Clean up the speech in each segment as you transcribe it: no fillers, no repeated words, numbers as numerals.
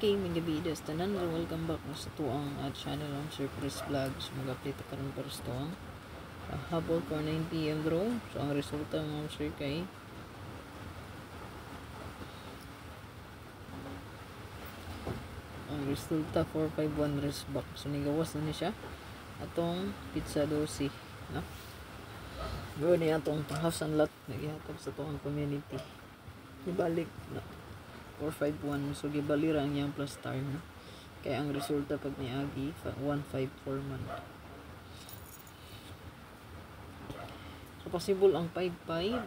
Okay, mga bidas tanan, welcome back sa tuang channel ang Surprise Vlogs. Mag-update karon para sa tuang habol for 9 PM draw. So ang resulta mga sir kay ang resulta 451 rest back. So nigawas na ni siya atong pizza dosi, no? Go ni atong house and lot nagihatag sa tuang community. Ibalik na 451, so gibalira ang iyang plus star, no? Kaya ang resulta pag niagi 154 man. So possible ang 55,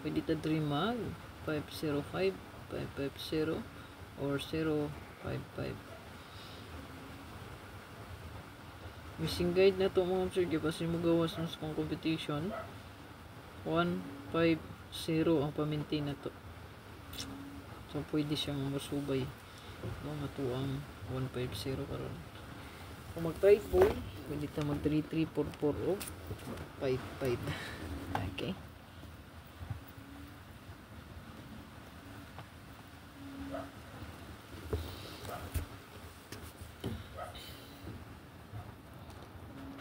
pwede ta mag 505, 550 or 055. Missing guide na to mga sir, kasi magawas ng sa competition 150 ang pamintin na to. So pwede siyang masubay mga tuang 150 karon. Kung mag-try po, pwede ta mag 3344 o 55. Okay.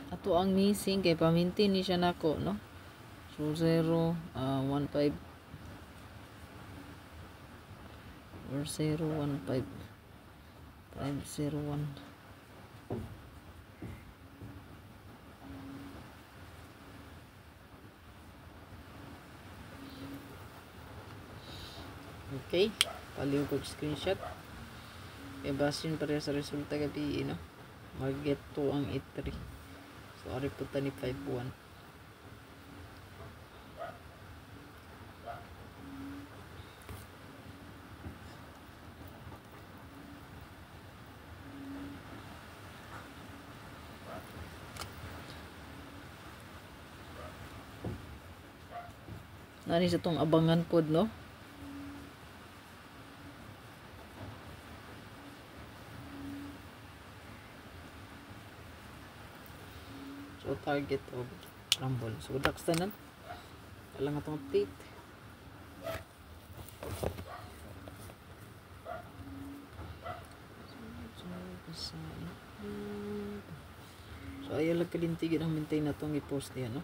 Ato ang missing kay pamintin ni siya nako, no? So 0 15 or 015 501. Okay, paliw ko screenshot. E basin pareha sa resulta gabi, no? Mag-get to ang 83. So ari po tani 51. Nani sa tong abangan pod, no? So target of rumble. So dax tanan. Alang atong update. So ayaw lang kalintigin ang maintain na itong i-post niya, no?